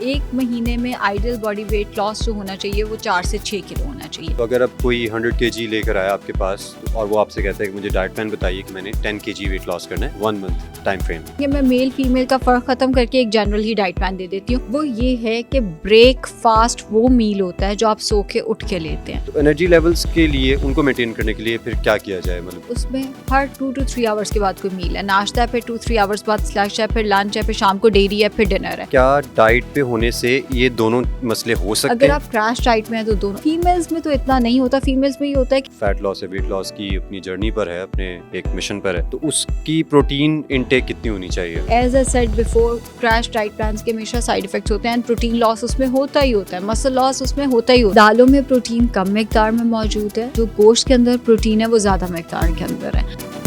एक महीने में आइडियल बॉडी वेट लॉस जो होना चाहिए वो 4 से 6 किलो होना चाहिए। तो अगर अब कोई 100 kg लेकर आया आपके पास और वो आपसे कहता है कि मुझे डाइट प्लान बताइए कि मैंने 10 kg वेट लॉस करना है 1 मंथ टाइम फ्रेम। ये मैं मेल फीमेल का फर्क खत्म करके एक जनरल ही डाइट प्लान दे देती हूँ। वो ये है कि ब्रेकफास्ट वो मील होता है जो आप सो के उठ के लेते हैं। तो एनर्जी लेवल्स के लिए उनको मेंटेन करने के लिए फिर क्या किया जाए? मतलब उसमें हर 2 to 3 आवर्स के बाद कोई मील है, नाश्ता है, फिर 2-3 आवर्स बाद स्लैश है, फिर लंच है, फिर शाम को डेयरी है, फिर डिनर है। क्या डाइट पे होने से ये दोनों मसले हो सकते अगर हैं? आप क्रैश डाइट में है तो दोनों। फीमेल्स में तो इतना नहीं होता, फीमेल्स में ये होता है कि फैट लॉस है, वेट लॉस की अपनी जर्नी पर है, अपने एक मिशन पर है, तो उसकी प्रोटीन इनटेक कितनी होनी चाहिए? As I said before, crash diet plans के हमेशा साइड इफेक्ट्स होते हैं। प्रोटीन लॉस उसमें होता ही होता है, मसल लॉस उसमें होता ही होता है। दालों में प्रोटीन कम मिकदार में मौजूद है, जो गोश्त के अंदर प्रोटीन है वो ज्यादा मिकदार के अंदर है।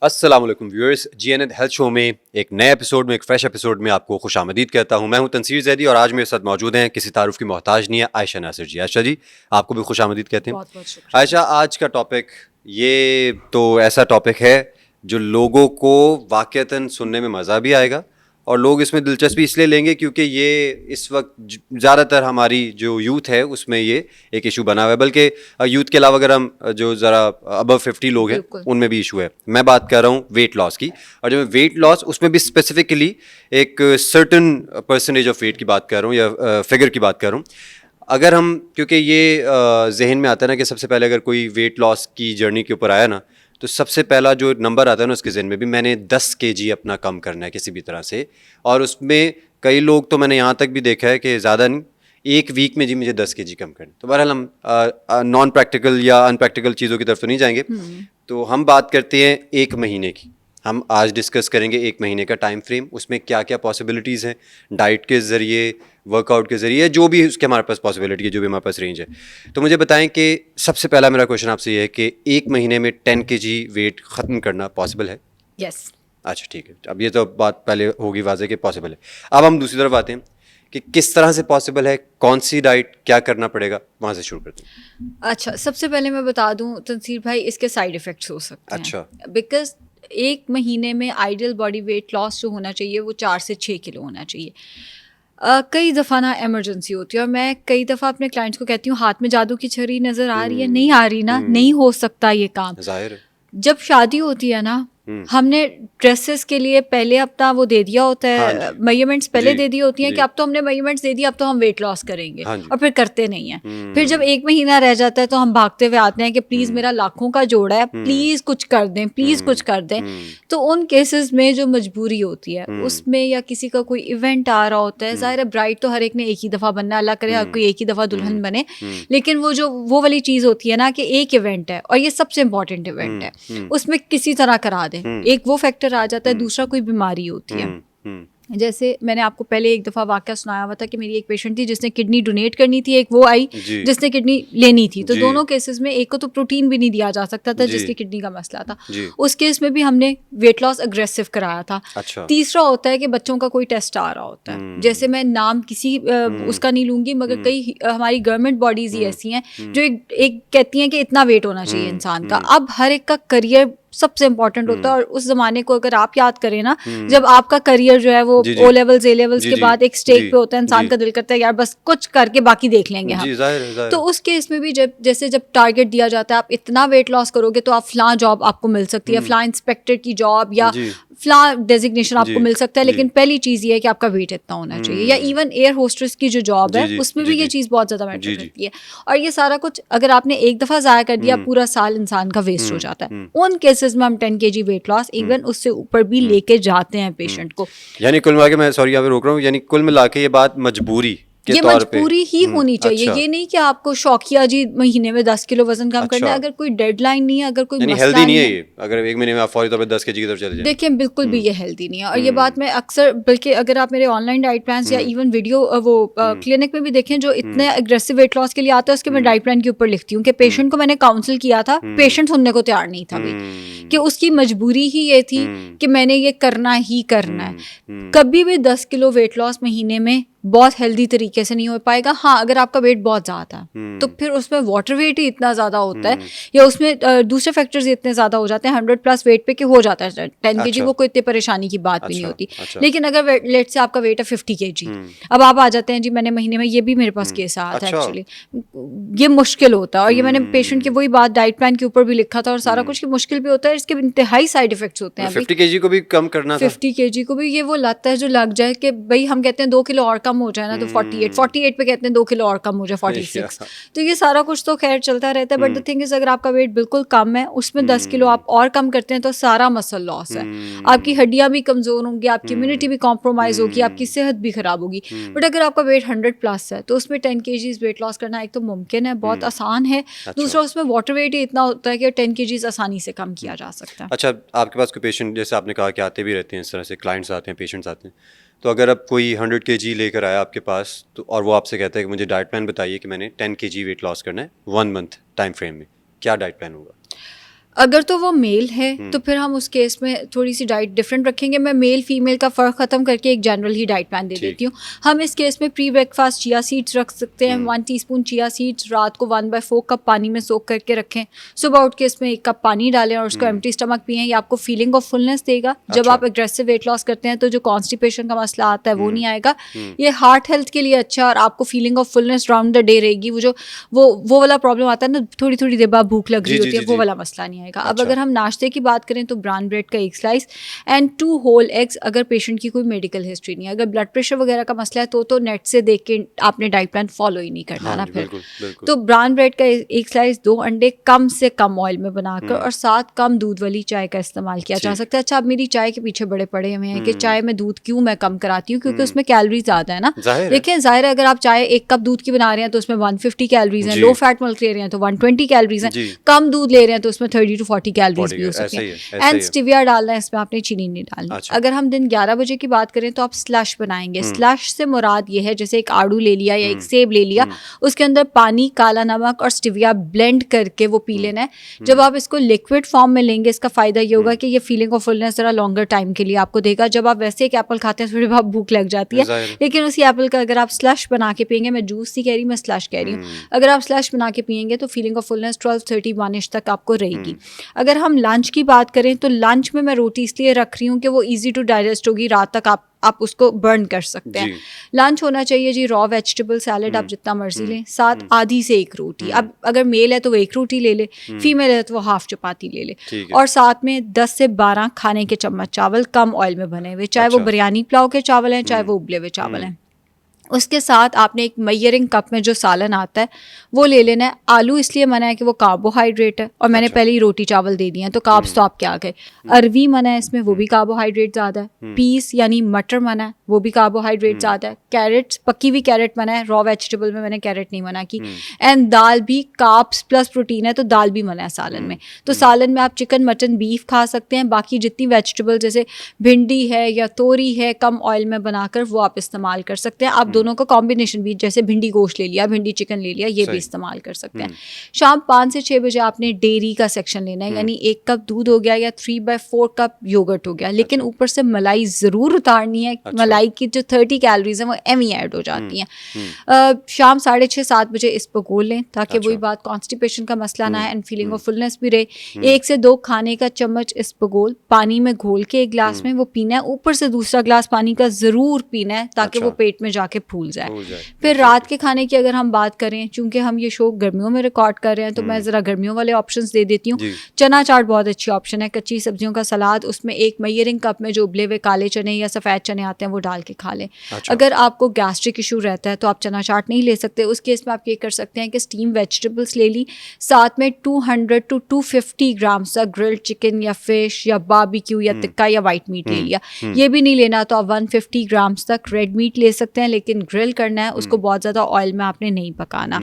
अस्सलाम वालेकुम व्यूअर्स, जीएनएड हेल्थ शो में एक नए एपिसोड में, एक फ्रेश एपिसोड में आपको खुशामदीद कहता हूं। मैं हूं तनसीर जैदी और आज मेरे साथ मौजूद हैं, किसी तारुफ की मोहताज नहीं है, आयशा नासिर जी। आयशा जी, आपको भी खुशामदीद कहते हैं। बहुत शुक्रिया। आयशा, आज का टॉपिक ये तो ऐसा टॉपिक है जो लोगों को वाक़तन सुनने में मज़ा भी आएगा और लोग इसमें दिलचस्पी इसलिए लेंगे क्योंकि ये इस वक्त ज़्यादातर हमारी जो यूथ है उसमें ये एक इशू बना हुआ है। बल्कि यूथ के अलावा अगर हम जो ज़रा अबव 50 लोग हैं उनमें भी इशू है। मैं बात कर रहा हूँ वेट लॉस की, और जब वेट लॉस उसमें भी स्पेसिफिकली एक सर्टन परसेंटेज ऑफ वेट की बात कर रहा हूँ या फिगर की बात कर रहा हूँ। अगर हम, क्योंकि ये जहन में आता है ना कि सबसे पहले अगर कोई वेट लॉस की जर्नी के ऊपर आया ना, तो सबसे पहला जो नंबर आता है ना उसके जहन में भी, मैंने 10 kg अपना कम करना है किसी भी तरह से। और उसमें कई लोग तो मैंने यहाँ तक भी देखा है कि ज़्यादा नहीं, एक वीक में जी मुझे 10 kg कम करना। तो बहरहाल हम नॉन प्रैक्टिकल या अनप्रैक्टिकल चीज़ों की तरफ तो नहीं जाएंगे। तो हम बात करते हैं एक महीने की। हम आज डिस्कस करेंगे एक महीने का टाइम फ्रेम, उसमें क्या क्या पॉसिबिलिटीज़ हैं डाइट के ज़रिए, वर्कआउट के ज़रिए, जो भी उसके हमारे पास पॉसिबिलिटी है, जो भी हमारे पास रेंज है। तो मुझे बताएं कि सबसे पहला मेरा क्वेश्चन आपसे ये है कि एक महीने में 10 kg वेट ख़त्म करना पॉसिबल है? यस। अच्छा, ठीक है। अब ये तो बात पहले होगी वाज़े कि पॉसिबल है। अब हम दूसरी तरफ आते हैं कि किस तरह से पॉसिबल है, कौन सी डाइट, क्या करना पड़ेगा, वहाँ से शुरू करते हैं। अच्छा, सबसे पहले मैं बता दूं तंसीर भाई, इसके साइड इफेक्ट्स हो सकते हैं। अच्छा। बिकॉज एक महीने में आइडियल बॉडी वेट लॉस जो होना चाहिए वो 4 से 6 किलो होना चाहिए। कई दफ़ा ना इमरजेंसी होती है और मैं कई दफ़ा अपने क्लाइंट्स को कहती हूँ, हाथ में जादू की छड़ी नज़र आ रही है, नहीं आ रही ना, नहीं हो सकता ये काम। जाहिर है। जब शादी होती है ना, हमने ड्रेसेस के लिए पहले अपना वो दे दिया होता है, मेजरमेंट्स पहले दे दी होती हैं कि अब तो हमने मेजरमेंट्स दे दी, अब तो हम वेट लॉस करेंगे, और फिर करते नहीं हैं। फिर जब एक महीना रह जाता है तो हम भागते हुए आते हैं कि प्लीज़ मेरा लाखों का जोड़ा है, प्लीज़ कुछ कर दें, प्लीज़ कुछ कर दें। तो उन केसेस में जो मजबूरी होती है उसमें, या किसी का कोई इवेंट आ रहा होता है, ज़ाहिर है ब्राइड तो हर एक ने एक ही दफ़ा बनना, अल्लाह करे हर कोई एक ही दफ़ा दुल्हन बने, लेकिन वो वाली चीज़ होती है ना कि एक इवेंट है और ये सबसे इम्पॉर्टेंट इवेंट है, उसमें किसी तरह करा दें। एक वो फैक्टर आ जाता है, दूसरा कोई बीमारी होती है। जैसे मैंने आपको पहले एक दफ़ा वाक़या सुनाया हुआ था कि मेरी एक पेशेंट थी जिसने किडनी डोनेट करनी थी, एक वो आई जिसने किडनी लेनी थी। तो दोनों केसेस में एक को तो प्रोटीन भी नहीं दिया जा सकता था जिसकी किडनी का मसला था, उस केस में भी हमने वेट लॉस अग्रेसिव कराया था। अच्छा। तीसरा होता है कि बच्चों का कोई टेस्ट आ रहा होता है, जैसे मैं नाम किसी उसका नहीं लूंगी, मगर कई हमारी गवर्नमेंट बॉडीज ही ऐसी हैं जो एक कहती हैं कि इतना वेट होना चाहिए इंसान का। अब हर एक का करियर सबसे इंपॉर्टेंट होता है, और उस जमाने को अगर आप याद करें ना, जब आपका करियर जो है वो ओ लेवल्स ए लेवल्स के बाद एक स्टेज पे होता है, इंसान का दिल करता है यार बस कुछ करके बाकी देख लेंगे हम। जाहिर। तो उस केस में भी जब टारगेट दिया जाता है, आप इतना वेट लॉस करोगे तो आप फलां जॉब आपको मिल सकती है, फलां इंस्पेक्टर की जॉब या फलां डेजिग्नेशन आपको मिल सकता है, लेकिन पहली चीज ये है कि आपका वेट इतना होना चाहिए। या इवन एयर होस्टेस की जो जॉब है उसमें भी ये चीज बहुत ज्यादा मैटर करती है। और ये सारा कुछ अगर आपने एक दफा जाया कर दिया, पूरा साल इंसान का वेस्ट हो जाता है। उन केसेस में हम 10 kg वेट लॉस, इवन उससे ऊपर भी लेके जाते हैं पेशेंट को। यानी कुल मिला के, मैं सॉरी यहाँ पे रोक रहा हूँ, यानी कुल मिला के ये बात मजबूरी ये मजबूरी ही होनी चाहिए। ये नहीं कि आपको शौकिया जी महीने में 10 किलो वजन कम करना है, अगर कोई डेडलाइन नहीं है, अगर कोई मसला हेल्दी नहीं है है, ये अगर एक महीने में आप फौरी तौर पे 10 kg की तरफ चले जाएं। देखिए बिल्कुल भी ये हेल्दी नहीं है। और ये बात मैं अक्सर, बल्कि अगर आप मेरे ऑनलाइन डाइट प्लान्स या इवन वीडियो वो क्लिनिक में भी देखें जो इतने एग्रेसिव वेट लॉस के लिए आता है, उसके मैं डाइट प्लान के ऊपर लिखती हूँ कि पेशेंट को मैंने काउंसिल किया था, पेशेंट सुनने को तैयार नहीं था भाई, कि उसकी मजबूरी ही ये थी कि मैंने ये करना ही करना है। कभी भी 10 किलो वेट लॉस महीने में बहुत हेल्दी तरीके से नहीं हो पाएगा। हाँ, अगर आपका वेट बहुत ज़्यादा है तो फिर उसमें वाटर वेट ही इतना ज़्यादा होता है या उसमें दूसरे फैक्टर्स इतने ज़्यादा हो जाते हैं 100+ वेट पे कि हो जाता है 10 kg, वो कोई इतनी परेशानी की बात भी नहीं होती। लेकिन अगर लेट से आपका वेट है 50 kg, अब आप आ जाते हैं जी मैंने महीने में, ये भी मेरे पास केस आता है एक्चुअली, ये मुश्किल होता है। और ये मैंने पेशेंट की वही बात डाइट प्लान के ऊपर भी लिखा था और सारा कुछ की मुश्किल भी होता है, इसके इंतहाई साइड इफेक्ट्स होते हैं। 50 kg को भी कम करना था। 50 kg को भी ये वो लगता है जो लग जाए कि भाई हम कहते हैं 2 किलो और कम हो जाए ना तो 48 पे कहते हैं 2 किलो और कम हो जाए 46। तो ये सारा कुछ तो खैर चलता रहता है। बट द थिंग इज अगर आपका वेट बिल्कुल कम है, उसमें 10 किलो आप और कम करते हैं तो सारा मसल लॉस है। आपकी हड्डियां भी कमजोर होंगी, आपकी इम्यूनिटी भी कॉम्प्रोमाइज होगी, आपकी सेहत भी खराब होगी। बट अगर आपका वेट 100+ है तो उसमें 10 kg वेट लॉस करना एक तो मुमकिन है, बहुत आसान है। दूसरा उसमें वाटर वेट ही इतना होता है कि 10 kg आसानी से कम किया जा सकता है। अच्छा, आपके पास कोई पेशेंट, जैसे आपने कहा कि आते भी रहते हैं इस तरह से, क्लाइंट्स आते हैं, पेशेंट्स आते हैं, तो अगर अब कोई 100 kg लेकर आया आपके पास तो, और वो आपसे कहता है कि मुझे डाइट प्लान बताइए कि मैंने 10 kg वेट लॉस करना है 1 मंथ टाइम फ्रेम में, क्या डाइट प्लान होगा? अगर तो वो मेल है तो फिर हम उस केस में थोड़ी सी डाइट डिफरेंट रखेंगे। मैं मेल फीमेल का फ़र्क ख़त्म करके एक जनरल ही डाइट प्लान दे देती हूँ। हम इस केस में प्री ब्रेकफास्ट चिया सीड्स रख सकते हैं। 1 टीस्पून चिया सीड्स रात को 1/4 कप पानी में सोक करके रखें, सुबह उठ के इसमें 1 कप पानी डालें और उसको एम्प्टी स्टमक पिएं। ये आपको फीलिंग ऑफ फुलनेस देगा। जब आप एग्रेसिव वेट लॉस करते हैं तो जो कॉन्स्टिपेशन का मसला आता है वो नहीं आएगा। ये हार्ट हेल्थ के लिए अच्छा है और आपको feeling of fullness round the day रहेगी। वो वाला प्रॉब्लम आता है ना, थोड़ी थोड़ी देर बाद भूख लग रही होती है, वो वाला मसला नहीं आएगा। अब अगर हम नाश्ते की बात करें तो ब्राउन ब्रेड का 1 स्लाइस एंड 2 होल एग्स, अगर पेशेंट की कोई मेडिकल हिस्ट्री नहीं है, अगर ब्लड प्रेशर वगैरह का मसला है तो नेट से देख के आपने डाइट प्लान फॉलो ही नहीं करना ना फिर। तो ब्राउन ब्रेड का 1 स्लाइस, 2 अंडे कम से कम ऑयल में बनाकर और साथ कम दूध वाली चाय का इस्तेमाल किया जा सकता है। अच्छा, अब मेरी चाय के पीछे बड़े पड़े हुए हैं कि चाय में दूध क्यों मैं कम कराती हूँ, क्योंकि उसमें कैलोरी ज़्यादा है ना। देखिए जाहिर है, अगर आप चाय 1 कप दूध की बना रहे हैं तो उसमें 150 कैलोरीज हैं, लो फैट मिल्क ले रहे हैं तो 120 कैलोरीज हैं, कम दूध ले रहे हैं तो उसमें 30 to 40 कैलोरीज भी हो सकती हैं। एंड स्टिविया डालना है इसमें, आपने चीनी नहीं डालनी। अच्छा। अगर हम दिन 11 बजे की बात करें तो आप स्लश बनाएंगे। स्लश से मुराद ये है जैसे एक आड़ू ले लिया या एक सेब ले लिया, उसके अंदर पानी, काला नमक और स्टिविया ब्लेंड करके वो पी लेना है। जब आप इसको लिक्विड फॉर्म में लेंगे, इसका फायदा ये होगा कि ये फीलिंग ऑफ फुलनेस जरा लॉन्गर टाइम के लिए आपको देगा। जब आप वैसे एक एप्पल खाते हैं थोड़ी बहुत भूख लग जाती है, लेकिन उसी एप्पल का अगर आप स्लश बना के पियेंगे, मैं जूस नहीं कह रही, मैं स्लश कह रही हूँ, अगर आप स्लश बना के पियेंगे तो फीलिंग ऑफ फुलनेस 12-31 तक आपको रहेगी। अगर हम लंच की बात करें तो लंच में मैं रोटी इसलिए रख रही हूँ कि वो इजी टू डाइजेस्ट होगी, रात तक आप उसको बर्न कर सकते हैं। लंच होना चाहिए जी रॉ वेजिटेबल सैलेड, आप जितना मर्जी लें, साथ आधी से 1 रोटी। अब अगर मेल है तो वो 1 रोटी ले ले, फीमेल है तो वो हाफ चपाती ले ले, और साथ में 10 से 12 खाने के चम्मच चावल कम ऑयल में बने हुए, चाहे वो बिरयानी पुलाव के चावल हैं, चाहे वो उबले हुए चावल हैं। उसके साथ आपने एक मेजरिंग कप में जो सालन आता है वो ले लेना है। आलू इसलिए मना है कि वो कार्बोहाइड्रेट है, और मैंने पहले ही रोटी चावल दे दिए हैं तो कार्ब्स तो आपके आ गए। अरवी मना है इसमें, वो भी कार्बोहाइड्रेट ज़्यादा है। पीस यानी मटर मना है, वो भी कार्बोहाइड्रेट ज़्यादा है। कैरेट्स, पक्की हुई कैरेट मना है, रॉ वेजिटेबल में मैंने कैरेट नहीं मना की। एंड दाल भी कार्ब्स प्लस प्रोटीन है तो दाल भी मना है सालन में। तो सालन में आप चिकन, मटन, बीफ खा सकते हैं। बाकी जितनी वेजिटेबल जैसे भिंडी है या तोरी है, कम ऑयल में बनाकर वो आप इस्तेमाल कर सकते हैं। आप दोनों का कॉम्बिनेशन भी, जैसे भिंडी गोश्त ले लिया, भिंडी चिकन ले लिया, ये भी इस्तेमाल कर सकते हैं। शाम 5 से 6 बजे आपने डेयरी का सेक्शन लेना है, यानी 1 कप दूध हो गया या 3/4 कप योगर्ट हो गया, लेकिन ऊपर से मलाई ज़रूर उतारनी है। मलाई की जो 30 कैलोरीज हैं वो एमी ऐड हो जाती हैं। शाम 6:30-7 बजे इस पर घोल लें ताकि वही बात कॉन्स्टिपेशन का मसला ना है एंड फीलिंग ऑफ फुलनेस भी रहे। 1 से 2 खाने का चम्मच इस पर घोल पानी में घोल के 1 गिलास में वो पीना है। ऊपर से दूसरा गिलास पानी का ज़रूर पीना है ताकि वो पेट में जाके फूल जाए। फिर रात के खाने की अगर हम बात करें, चूंकि हम ये शो गर्मियों में रिकॉर्ड कर रहे हैं तो मैं ज़रा गर्मियों वाले ऑप्शंस दे देती हूँ। चना चाट बहुत अच्छी ऑप्शन है, कच्ची सब्जियों का सलाद, उसमें 1 मेजरिंग कप में जो उबले हुए काले चने या सफ़ेद चने आते हैं वो डाल के खा लें। अगर आपको गैस्ट्रिक इशू रहता है तो आप चना चाट नहीं ले सकते, उस केस में आप ये कर सकते हैं कि स्टीम वेजिटेबल्स ले ली, साथ में 200 to 250 ग्राम्स तक ग्रिल्ड चिकन या फिश या बारबेक्यू या टिक्का या वाइट मीट ले लिया। ये भी नहीं लेना तो आप 150 ग्राम्स तक रेड मीट ले सकते हैं, लेकिन ग्रिल करना है उसको, बहुत ज़्यादा ऑयल में आपने नहीं पकाना।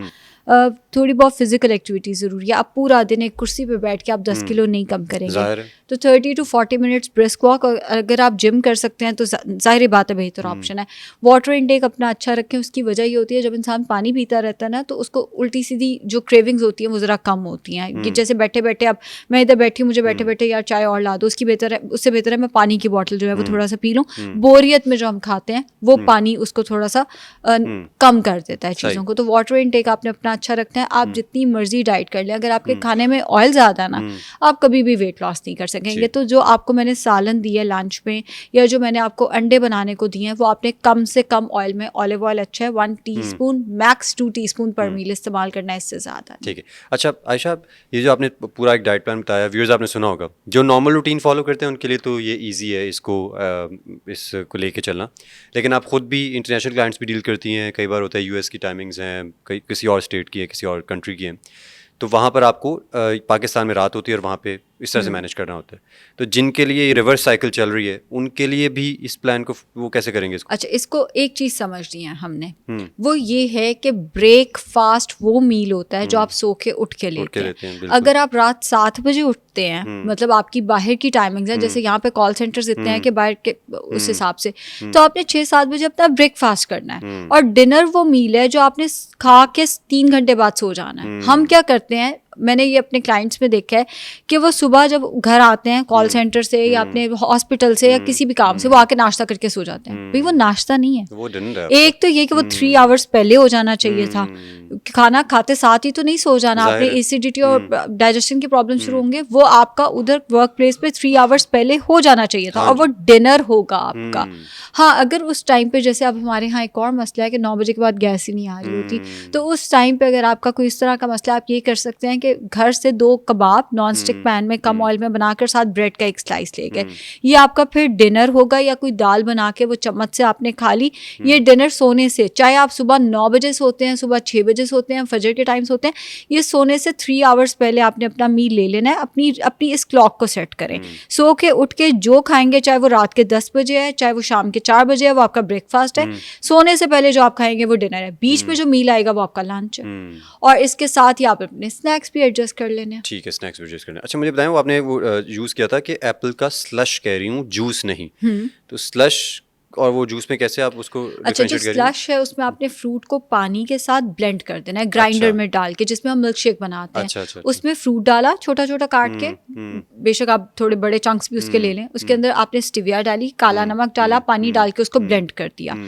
थोड़ी बहुत फिजिकल एक्टिविटी ज़रूरी है। आप पूरा दिन एक कुर्सी पे बैठ के आप 10 किलो नहीं कम करेंगे, तो 30 to 40 मिनट्स ब्रिस्क वॉक, अगर आप जिम कर सकते हैं तो जाहिर बात है बेहतर ऑप्शन है। वाटर इनटेक अपना अच्छा रखें, उसकी वजह ये होती है जब इंसान पानी पीता रहता है ना तो उसको उल्टी सीधी जो क्रेविंग्स होती हैं वो ज़रा कम होती हैं। कि जैसे बैठे बैठे अब मैं इधर बैठी हूँ, मुझे बैठे बैठे यार चाय और ला दो, उसकी बेहतर है, उससे बेहतर है मैं पानी की बॉटल जो है वो थोड़ा सा पी लूँ। बोरियत में जो हम खाते हैं वो पानी उसको थोड़ा सा कम कर देता है चीज़ों को। तो वाटर इनटेक आपने अपना अच्छा रखना है। आप जितनी मर्जी डाइट कर लें, अगर आपके खाने में ऑयल ज़्यादा ना, आप कभी भी वेट लॉस नहीं कर सकेंगे। तो जो आपको मैंने सालन दी है लंच में, या जो मैंने आपको अंडे बनाने को दिए हैं, वो आपने कम से कम ऑयल में, ऑलिव ऑयल अच्छा है 1 टीस्पून मैक्स 2 टीस्पून पर मील इस्तेमाल करना है, इससे ज़्यादा। ठीक है। अच्छा आयशा, ये जो आपने पूरा एक डाइट प्लान बताया, व्यूअर्स आपने सुना होगा, जो नॉर्मल रूटीन फॉलो करते हैं उनके लिए तो ये ईजी है इसको लेके चलना, लेकिन आप खुद भी इंटरनेशनल क्लाइंट्स भी डील करती हैं, कई बार होता है यूएस की टाइमिंग्स हैं, किसी और स्टेट की है, किसी और कंट्री की है, तो वहाँ पर आपको पाकिस्तान में रात होती है और वहाँ पे इस तरह से मैनेज करना होता है। तो जिनके लिए ये रिवर्स साइकिल चल रही है उनके लिए भी इस प्लान को वो कैसे करेंगे इसको? अच्छा, इसको एक चीज़ समझनी है हमने, वो ये है कि ब्रेकफास्ट वो मील होता है जो आप सो के उठ के लेते हैं। अगर आप रात 7 बजे उठते हैं, मतलब आपकी बाहर की टाइमिंग्स है, जैसे यहाँ पे कॉल सेंटर्स इतने हैं कि बाहर के उस हिसाब से, तो आपने 6-7 बजे अपना ब्रेकफास्ट करना है, और डिनर वो मील है जो आपने खा के 3 घंटे बाद सो जाना है। हम क्या करते हैं, मैंने ये अपने क्लाइंट्स में देखा है कि वो सुबह जब घर आते हैं कॉल सेंटर से या अपने हॉस्पिटल से या किसी भी काम से, वो आके नाश्ता करके सो जाते हैं। भाई वो नाश्ता नहीं है, वो डिनर है। एक तो ये कि वो 3 आवर्स पहले हो जाना चाहिए था, खाना खाते साथ ही तो नहीं सो जाना आपने, एसिडिटी और डाइजेशन की प्रॉब्लम शुरू होंगे, वो आपका उधर वर्क प्लेस पे 3 आवर्स पहले हो जाना चाहिए था, और वो डिनर होगा आपका। हाँ, अगर उस टाइम पे, जैसे अब हमारे यहाँ एक और मसला है कि 9 बजे के बाद गैस ही नहीं आ रही होती, तो उस टाइम पे अगर आपका कोई इस तरह का मसला, आप ये कर सकते हैं कि घर से 2 कबाब नॉन स्टिक पैन में कम ऑयल में बनाकर साथ ब्रेड का एक स्लाइस ले गए, ये आपका फिर डिनर होगा। या कोई दाल बना के वो चम्मच से आपने खा ली, ये डिनर सोने से, चाहे आप सुबह 9 बजे सोते हैं, सुबह 6 बजे सोते हैं, फजर के टाइम सोते हैं, ये सोने से 3 आवर्स पहले आपने अपना मील ले लेना है। अपनी इस क्लॉक को सेट करें, सो के उठ के जो खाएंगे, चाहे वो रात के 10 बजे है, चाहे वो शाम के 4 बजे है, वो आपका ब्रेकफास्ट है। सोने से पहले जो आप खाएंगे वो डिनर है, बीच में जो मील आएगा वो आपका लंच है, और इसके साथ ही आप अपने स्नैक्स भी एडजस्ट कर लेने। ठीक है, स्नैक्स भी एडजस्ट करने। अच्छा मुझे बताएं, वो आपने वो यूज़ किया था कि एप्पल का स्लश कह रही हूँ, जूस नहीं, तो स्लश और वो जूस में कैसे आप उसको अच्छा, जो स्लश है उसमें आपने फ्रूट को पानी के साथ ब्लेंड कर देना है, ग्राइंडर में डाल के, जिसमें हम मिल्क शेक बनाते हैं। अच्छा। उसमें फ्रूट डाला छोटा छोटा काट के, बेशक आप थोड़े बड़े चंक्स भी उसके ले लें, उसके अंदर आपने स्टीविया डाली, काला नमक डाला, पानी डाल के उसको ब्लेंड कर दिया।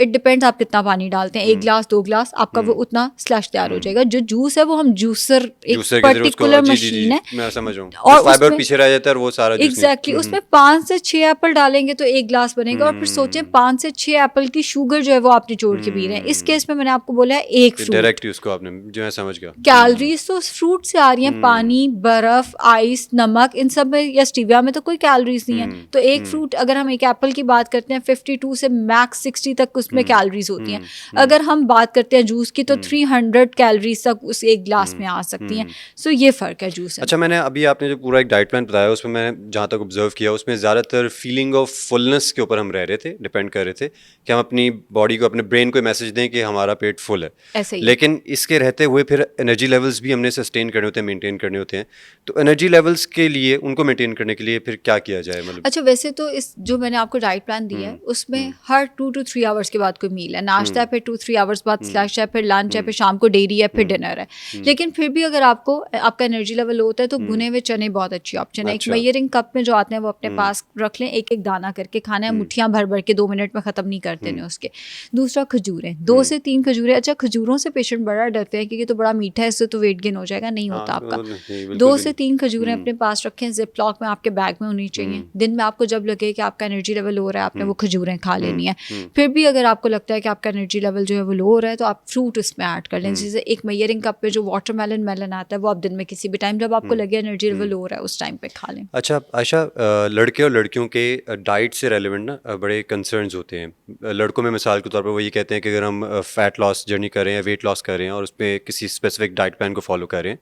इट डिपेंड्स आप कितना पानी डालते हैं, 1 गिलास 2 गिलास, आपका वो उतना स्लश तैयार हो जाएगा। जो जूस है वो हम जूसर एक पर्टिकुलर मशीन है, मैं समझ रहा हूँ, और फाइबर पीछे रह जाता है और वो सारा एग्जैक्टली उसमें 5 से 6 एप्पल डालेंगे तो 1 गिलास बनेगा। और फिर सोचें 5 से 6 एप्पल की शुगर जो है वो आप निचोड़ के पी रहे हैं। इस केस में मैंने आपको बोला है एक फ्रूट, डायरेक्ट उसको आपने, जो है समझ गया, कैलोरीज तो उस फ्रूट से आ रही हैं, पानी, बर्फ, आइस, नमक, इन सब में या स्टीविया में तो कोई कैलोरीज नहीं है। तो एक फ्रूट, अगर हम एक एप्पल की बात करते हैं, 52 से मैक्स 60 तक उसमें कैलोरीज होती हैं। अगर हम बात करते हैं जूस की तो 300 कैलोरीज तक उस एक ग्लास में आ सकती हैं। सो ये फर्क है जूस है। अच्छा, मैंने अभी आपने जो पूरा एक डाइट प्लान बताया उसमें मैं जहाँ तक ऑब्जर्व किया, उसमें ज़्यादातर फीलिंग ऑफ फुलनेस के ऊपर हम रह रहे थे, डिपेंड कर रहे थे कि हम अपनी बॉडी को, अपने ब्रेन को मैसेज दें कि हमारा पेट फुल है। ऐसे ही। लेकिन इसके रहते हुए फिर एनर्जी लेवल्स भी हमने सस्टेन करने होते हैं, मेंटेन करने होते हैं। तो एनर्जी लेवल्स के लिए, उनको मेंटेन करने के लिए फिर क्या किया जाए? मतलब अच्छा, वैसे तो इस जो मैंने आपको डाइट प्लान दिया है उसमें हर 2 to 3 आवर्स के बाद कोई मील है, नाश्ता है, फिर 2-3 आवर्स बाद स्लैश है, फिर लंच है, फिर शाम को डेयरी है, फिर डिनर है। लेकिन फिर भी अगर आपको आपका एनर्जी लेवल लो होता है तो भुने हुए चने बहुत अच्छी ऑप्शन है। एक मेजरिंग कप में जो आते हैं वो अपने पास रख लें, एक एक दाना करके खाना है, मुट्ठियां भर भर के 2 मिनट में खत्म नहीं करते हैं उसके। दूसरा खजूरें, 2 से 3 खजूरें। अच्छा, खजूरों से पेशेंट बड़ा डरते हैं क्योंकि तो बड़ा मीठा है, इससे तो वेट गेन हो जाएगा, नहीं होता आपका। 2 से 3 खजूरें अपने पास रखें, जिप लॉक में आपके बैग में होनी चाहिए। दिन में आपको जब लगे कि आपका एनर्जी लेवल हो रहा है, आपने वो खजूरें खा लेनी है। फिर भी अगर आपको लगता है कि आपका एनर्जी लेवल जो है वो लो हो रहा है तो आप फ्रूट उसमें ऐड कर लें। जैसे एक मेजरिंग कप पे जो वाटरमेलन आता है वो आप दिन में किसी भी टाइम जब आपको लगे एनर्जी लेवल लो हो रहा है उस टाइम पे खा लें। अच्छा आयशा, लड़के और लड़कियों के डाइट से रेलेवेंट ना बड़े कंसर्न्स होते हैं। लड़कों में मिसाल के तौर पर वो ये कहते हैं कि अगर हम फैट लॉस जर्नी कर रहे हैं, वेट लॉस कर रहे हैं और उसमें किसी स्पेसिफिक डाइट प्लान को फॉलो कर रहे हैं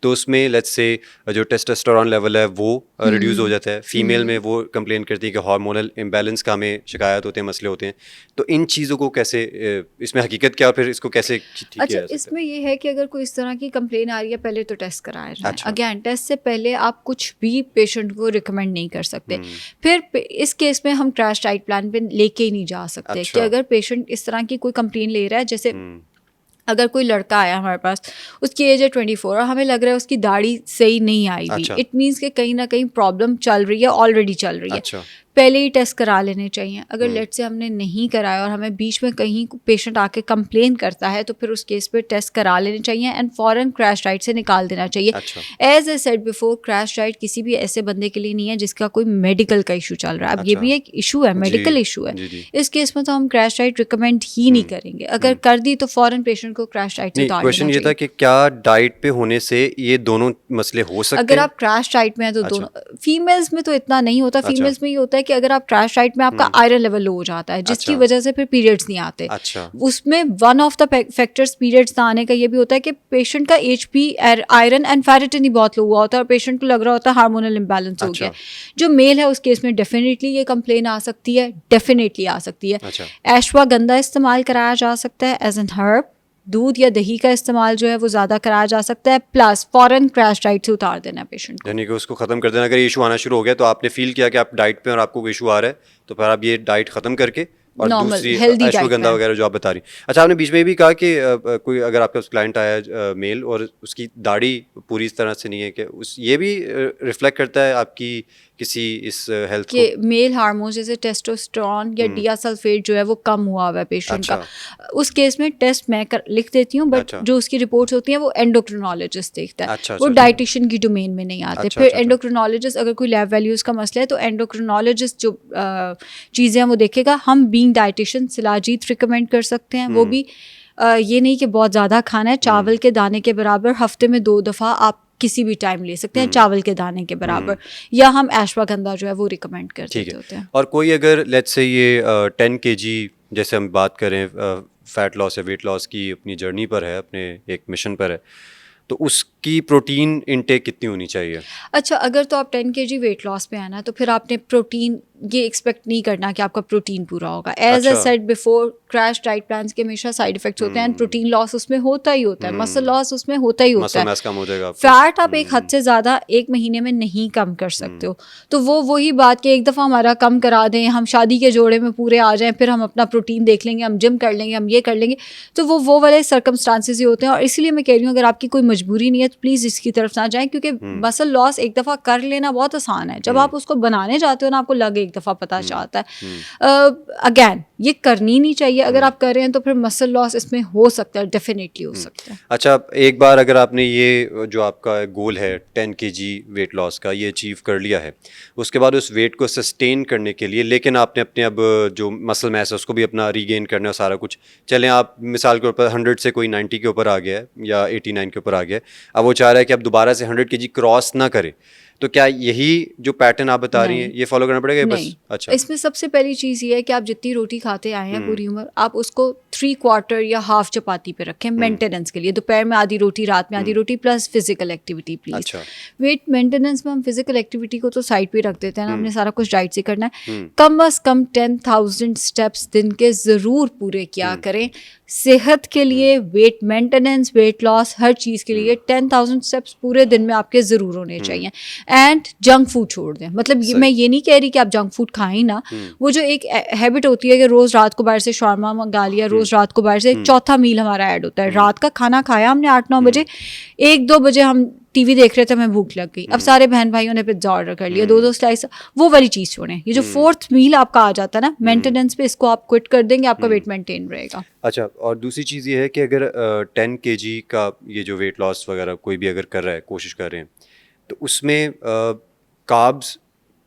तो उसमें लेट्स से जो टेस्टोस्टेरोन लेवल है वो रिड्यूस हो जाता है। फीमेल में वो कंप्लेन करती है कि हार्मोनल इम्बैलेंस का हमें शिकायत होते हैं, मसले होते हैं। तो इन चीज़ों को कैसे, इसमें हकीकत क्या और फिर इसको कैसे ठीक किया जा सकता है? इसमें ये है कि अगर कोई इस तरह की कंप्लेन आ रही है पहले तो टेस्ट कराया जाए। अच्छा। अगेन टेस्ट से पहले आप कुछ भी पेशेंट को रिकमेंड नहीं कर सकते। फिर इस केस में हम क्रैश डाइट प्लान पे लेके ही नहीं जा सकते। अच्छा। कि अगर पेशेंट इस तरह की कोई कंप्लेन ले रहा है, जैसे अगर कोई लड़का आया हमारे पास, उसकी एज है 24 और हमें लग रहा है उसकी दाढ़ी सही नहीं आई हुई, अच्छा। इट मीन्स कि कहीं ना कहीं प्रॉब्लम चल रही है, ऑलरेडी चल रही है। अच्छा। पहले ही टेस्ट करा लेने चाहिए। अगर लेट से हमने नहीं कराया और हमें बीच में कहीं पेशेंट आके कंप्लेन करता है तो फिर उस केस पे टेस्ट करा लेने चाहिए एंड फॉरन क्रैश डाइट से निकाल देना चाहिए। अच्छा। As I said before, crash diet किसी भी ऐसे बंदे के लिए नहीं है जिसका कोई मेडिकल का इशू चल रहा है। अब ये भी एक इशू है, मेडिकल इशू है। इस केस में तो हम क्रैश डाइट रिकमेंड ही नहीं करेंगे। अगर कर दी तो फॉरन पेशेंट को क्रैश डाइट से उतार देना चाहिए। क्वेश्चन ये था कि क्या डाइट पे होने से ये दोनों मसले हो सकते हैं? अगर आप क्रैश डाइट में है तो दोनों। फीमेल्स में तो इतना नहीं होता। फीमेल्स में ये होता है कि अगर आप क्रैश डाइट में आपका आयरन लेवल लो हो जाता है, जिसकी वजह से फिर पीरियड्स नहीं आते। उसमें one of the factors periods ना आने का ये भी होता है कि पेशेंट का HP, आयरन एंड फेरिटिन ही बहुत लो हुआ होता है और पेशेंट को लग रहा होता है हार्मोनल इम्बैलेंस हो गया। जो मेल है उस केस में डेफिनेटली ये कंप्लेन आ सकती है, डेफिनेटली आ सकती है। अश्वगंधा इस्तेमाल कराया जा सकता है एज एन हर्ब। दूध या दही का इस्तेमाल जो है वो ज़्यादा कराया जा सकता है। प्लस फॉरन क्रैश डाइट से उतार देना पेशेंट को, यानी कि उसको ख़त्म कर देना। अगर ये इशू आना शुरू हो गया तो आपने फील किया कि आप डाइट पे और आपको इशू आ रहा है तो फिर आप ये डाइट ख़त्म करके और दूसरी अश्वगंधा वगैरह जो आप बता रही। अच्छा, आपने बीच में भी कहा कि कोई अगर आपका क्लाइंट आया मेल और उसकी दाढ़ी पूरी तरह से नहीं है, कि उस ये भी रिफ्लेक्ट करता है आपकी किसी इस हेल्थ के मेल हार्मोन जैसे टेस्टोस्टेरोन या डियासल्फेट जो है वो कम हुआ हुआ है पेशेंट का। उस केस में टेस्ट मैं लिख देती हूँ, बट जो उसकी रिपोर्ट्स होती हैं वो एंडोक्रिनोलॉजिस्ट देखता है। वो डाइटिशियन की डोमेन में नहीं आते। फिर एंडोक्रिनोलॉजिस्ट, अगर कोई लैब वैल्यूज़ का मसला है तो एंडोक्रिनोलॉजिस्ट जो चीज़ें हैं वो देखेगा। हम बीइंग डाइटिशियन शिलाजीत रिकमेंड कर सकते हैं। वो भी ये नहीं कि बहुत ज़्यादा खाना है, चावल के दाने के बराबर हफ्ते में 2 दफ़ा आप किसी भी टाइम ले सकते हैं, चावल के दाने के बराबर। या हम अश्वगंधा जो है वो रिकमेंड कर देते होते हैं। और कोई अगर लेट्स से ये 10 kg जैसे हम बात करें फैट लॉस या वेट लॉस की अपनी जर्नी पर है, अपने एक मिशन पर है, तो उसकी प्रोटीन इनटेक कितनी होनी चाहिए? अच्छा, अगर तो आप 10 kg वेट लॉस पे आना तो फिर आपने प्रोटीन ये एक्सपेक्ट नहीं करना कि आपका प्रोटीन पूरा होगा। As I said before, crash diet plans के हमेशा साइड इफेक्ट्स होते हैं। प्रोटीन लॉस उसमें होता ही होता है, मसल लॉस उसमें होता ही होता है। कम हो जाएगा। फैट आप एक हद से ज़्यादा 1 महीने में नहीं कम कर सकते हो। तो वो वही बात कि एक दफ़ा हमारा कम करा दें, हम शादी के जोड़े में पूरे आ जाएं, फिर हम अपना प्रोटीन देख लेंगे, हम जिम कर लेंगे, हम ये कर लेंगे, तो वो वाले सर्कमस्टांसेस ही होते हैं। और इसलिए मैं कह रही हूँ अगर आपकी कोई मजबूरी नहीं है तो प्लीज़ इसकी तरफ ना जाएं, क्योंकि मसल लॉस एक दफ़ा कर लेना बहुत आसान है। जब आप उसको बनाने जाते हो ना, आपको लग एक दफ़ा पता चाहता है। अगेन ये करनी नहीं चाहिए। अगर आप कर रहे हैं तो फिर मसल लॉस इसमें हो सकता है, डेफिनेटली हो सकता है। अच्छा, एक बार अगर आपने ये जो आपका गोल है 10 kg वेट लॉस का, ये अचीव कर लिया है, उसके बाद उस वेट को सस्टेन करने के लिए, लेकिन आपने अपने अब जो मसल मैस है उसको भी अपना रीगेन करना है सारा कुछ, चलें आप मिसाल के ऊपर 100 से कोई 90 के ऊपर आ गया है या 89 के ऊपर आ गया है, अब वो चाह रहा है कि अब दोबारा से 100 kg क्रॉस ना करे, तो क्या यही जो पैटर्न आप बता रही हैं ये फॉलो करना पड़ेगा? बस अच्छा, इसमें सबसे पहली चीज़ ये है कि आप जितनी रोटी खाते आए हैं पूरी उम्र, आप उसको 3/4 या हाफ चपाती पे रखें मेंटेनेंस के लिए। दोपहर में आधी रोटी, रात में आधी रोटी, प्लस फिजिकल एक्टिविटी प्लीज। अच्छा। वेट मेंटेनेंस में हम फिजिकल एक्टिविटी को तो साइड पे रख देते हैं ना, हमने सारा कुछ डाइट से करना है। कम अज कम 10,000 स्टेप्स दिन के ज़रूर पूरे किया करें। सेहत के लिए, वेट मेंटेनेंस, वेट लॉस, हर चीज़ के लिए 10,000 स्टेप्स पूरे दिन में आपके ज़रूर होने चाहिए। एंड जंक फूड छोड़ दें। मतलब मैं ये नहीं कह रही कि आप जंक फूड खाएं ना, वो जो एक हैबिट होती है कि रोज़ रात को बाहर से शॉर्मा मंगा लिया, रोज़ रात को बाहर से, एक चौथा मील हमारा ऐड होता है। रात का खाना खाया हमने 8-9 बजे, 1-2 बजे हम टीवी देख रहे थे, हमें भूख लग गई, अब सारे बहन भाइयों ने पिज्जा ऑर्डर कर लिया, 2-2 स्लाइस, वो वाली चीज़ छोड़ें। ये जो 4th मील आपका आ जाता है ना मेंटेनेंस पे, इसको आप क्विट कर देंगे, आपका वेट मेंटेन रहेगा। अच्छा, और दूसरी चीज़ ये है कि अगर 10 kg का ये जो वेट लॉस वगैरह कोई भी अगर कर रहा है, कोशिश कर रहे हैं, तो उसमें कार्ब्स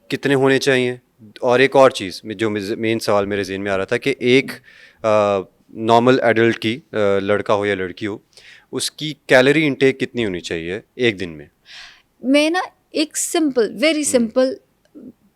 कितने होने चाहिए? और एक और चीज़ जो मेन सवाल मेरे ज़हन में आ रहा था कि एक नॉर्मल एडल्ट की, लड़का हो या लड़की हो, उसकी कैलोरी इंटेक कितनी होनी चाहिए एक दिन में? मैं ना एक सिंपल, वेरी सिंपल,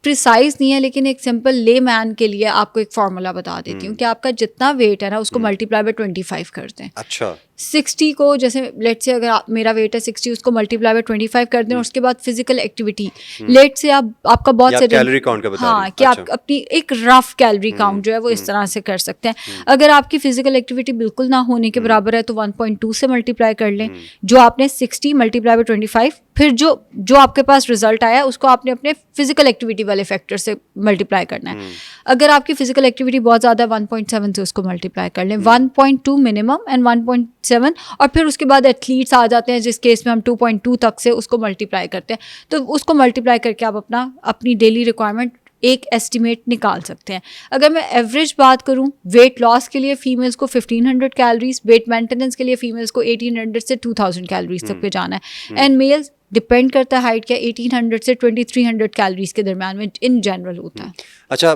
प्रिसाइज नहीं है लेकिन एक सिंपल ले मैन के लिए आपको एक फार्मूला बता देती हूँ कि आपका जितना वेट है ना उसको मल्टीप्लाई बाय 25 कर दें। अच्छा। 60 को जैसे लेट से अगर मेरा वेट है 60 उसको मल्टीप्लाई बाय 25 कर दें और उसके बाद फिजिकल एक्टिविटी लेट से आपका बहुत से कैलोरी काउंट का बता रही हाँ कि आप अपनी एक रफ कैलोरी काउंट जो है वो इस तरह से कर सकते हैं। अगर आपकी फिजिकल एक्टिविटी बिल्कुल ना होने के बराबर है तो 1.2 से मल्टीप्लाई कर लें, जो आपने 60 मल्टीप्लाई बाय 25, फिर जो आपके पास रिजल्ट आया उसको आपने अपने फिजिकल एक्टिविटी वाले फैक्टर से मल्टीप्लाई करना है। अगर आपकी फिजिकल एक्टिविटी बहुत ज़्यादा है 1.7 से उसको मल्टीप्लाई कर लें, 1.2 मिनिमम एंड 1.7, और फिर उसके बाद एथलीट्स आ जाते हैं जिस केस में हम 2.2 तक से उसको मल्टीप्लाई करते हैं। तो उसको मल्टीप्लाई करके आप अपनी डेली रिक्वायरमेंट एक एस्टिमेट निकाल सकते हैं। अगर मैं एवरेज बात करूं, वेट लॉस के लिए फीमेल्स को 1500 कैलोरीज, वेट मेंटेनेंस के लिए फीमेल्स को 1800 से 2000 कैलोरीज तक पे जाना है, एंड मेल्स डिपेंड करता है हाइट क्या 1800 से 2300 कैलोरीज के दरमियान में इन जनरल होता है। अच्छा,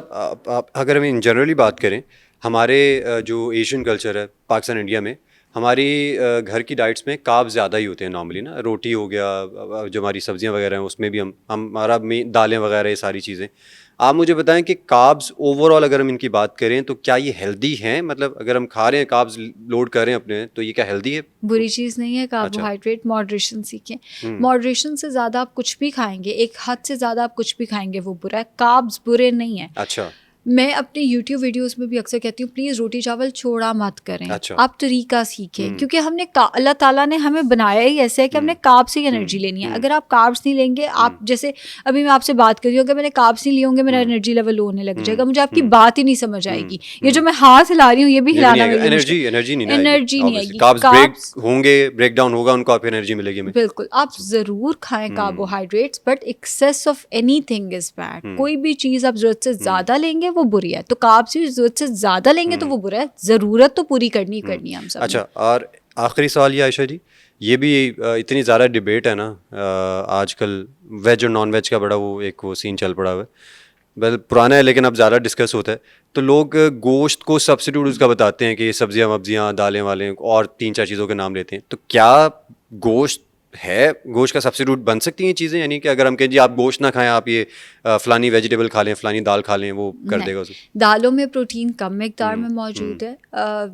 अगर हम इन जनरली बात करें, हमारे जो एशियन कल्चर है पाकिस्तान इंडिया में, हमारी घर की डाइट्स में कार्ब्स ज़्यादा ही होते हैं नॉर्मली ना। रोटी हो गया, जो हमारी सब्जियां वगैरह हैं उसमें भी हमारा दालें वगैरह ये सारी चीज़ें। आप मुझे बताएं कि कार्ब्स ओवरऑल अगर हम इनकी बात करें तो क्या ये हेल्दी हैं? मतलब अगर हम खा रहे हैं कार्ब्स लोड कर रहे हैं अपने, तो ये क्या हेल्दी है? बुरी चीज़ नहीं है कार्बोहाइड्रेट। मॉडरेशन सीखें। मॉडरेशन से ज़्यादा आप कुछ भी खाएंगे, एक हद से ज़्यादा आप कुछ भी खाएंगे वो बुरा है। कार्ब्स बुरे नहीं है। अच्छा, मैं अपने YouTube वीडियोस में भी अक्सर कहती हूँ प्लीज़ रोटी चावल छोड़ा मत करें। अच्छा। आप तरीका सीखें, क्योंकि हमने अल्लाह ताला ने हमें बनाया ही ऐसे है कि हमने कार्ब से ही एनर्जी लेनी है। अगर आप कार्ब्स नहीं लेंगे, आप जैसे अभी मैं आपसे बात कर रही हूँ, अगर मैंने कार्ब्स नहीं लिए होंगे मेरा एनर्जी लेवल लो होने लग जाएगा, मुझे आपकी बात ही नहीं समझ आएगी। ये जो मैं हाथ हिला रही हूँ ये भी हिलाना एनर्जी नहीं आएगी। कार्ब्स ब्रेक होंगे, ब्रेक डाउन होगा, उनको आप एनर्जी मिलेगी। बिल्कुल, आप ज़रूर खाएं carbohydrates, but excess of anything is bad. कोई भी चीज़ आप ज़रूरत से ज़्यादा लेंगे वो बुरी है, तो कार्ब्स भी जरूरत से ज्यादा लेंगे तो वो बुरा है। जरूरत तो पूरी करनी है हम सब। अच्छा, और आखिरी सवाल ये आयशा जी, ये भी इतनी ज़्यादा डिबेट है ना आजकल, वेज और नॉन वेज का बड़ा वो सीन चल पड़ा हुआ है। वेल पुराना है लेकिन अब ज़्यादा डिस्कस होता है। तो लोग गोश्त को सब्सिट्यूट उसका बताते हैं कि ये सब्जियां वब्जियां दालें वालें और 3-4 चीज़ों के नाम लेते हैं। तो क्या गोश्त का सब्सिट्यूट बन सकती हैं चीज़ें? यानी कि अगर हम कहें जी आप गोश्त ना खाएं, आप ये फलानी वेजिटेबल खा लें, फलानी दाल खा लें, वो कर देगा उसे? दालों में प्रोटीन कम मिकदार में मौजूद है,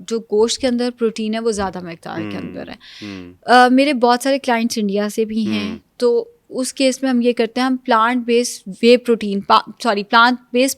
जो गोश्त के अंदर प्रोटीन है वो ज़्यादा मिकदार के अंदर है। मेरे बहुत सारे क्लाइंट्स इंडिया से भी हैं, तो उस केस में हम ये करते हैं, हम प्लांट बेस्ड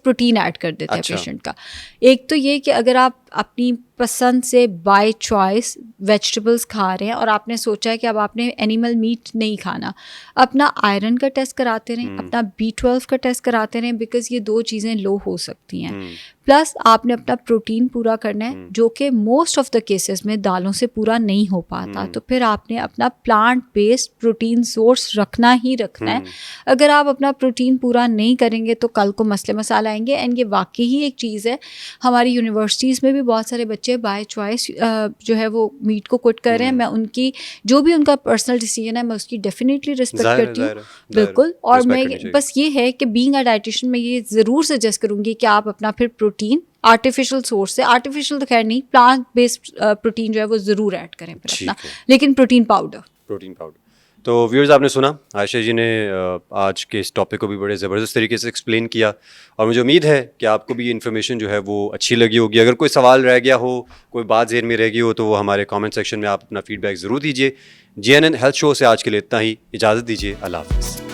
प्रोटीन ऐड कर देते हैं पेशेंट का। एक तो ये कि अगर आप अपनी पसंद से बाय चॉइस वेजिटेबल्स खा रहे हैं और आपने सोचा है कि अब आपने एनिमल मीट नहीं खाना, अपना आयरन का टेस्ट कराते रहें, अपना B12 का टेस्ट कराते रहें, बिकॉज ये 2 चीज़ें लो हो सकती हैं। प्लस आपने अपना प्रोटीन पूरा करना है, जो कि मोस्ट ऑफ द केसेस में दालों से पूरा नहीं हो पाता, तो फिर आपने अपना प्लांट बेस्ड प्रोटीन सोर्स रखना ही रखना है। अगर आप अपना प्रोटीन पूरा नहीं करेंगे तो कल को मसले मसाला आएंगे। एंड ये वाकई ही एक चीज़ है, हमारी यूनिवर्सिटीज़ में भी बहुत सारे बच्चे बाय चॉइस जो है वो मीट को क्विट कर रहे हैं। मैं उनकी जो भी उनका पर्सनल डिसीजन है मैं उसकी डेफिनेटली रिस्पेक्ट करती हूँ, बिल्कुल। और मैं बस ये है कि बीइंग अ डाइटिशियन मैं ये ज़रूर सजेस्ट करूँगी कि आप अपना फिर प्रोटीन आर्टिफिशियल सोर्स से, आर्टिफिशियल तो खैर नहीं, प्लांट बेस्ड प्रोटीन जो है वो ज़रूर ऐड करें फिर अपना, लेकिन प्रोटीन पाउडर। तो व्यूअर्स, आपने सुना आयशा जी ने आज के इस टॉपिक को भी बड़े ज़बरदस्त तरीके से एक्सप्लेन किया, और मुझे उम्मीद है कि आपको भी ये इन्फॉर्मेशन जो है वो अच्छी लगी होगी। अगर कोई सवाल रह गया हो, कोई बात ज़हन में रह गई हो, तो वो हमारे कमेंट सेक्शन में आप अपना फीडबैक ज़रूर दीजिए। GNN हेल्थ शो से आज के लिए इतना ही। इजाज़त दीजिए, अल्लाह हाफ़िज़।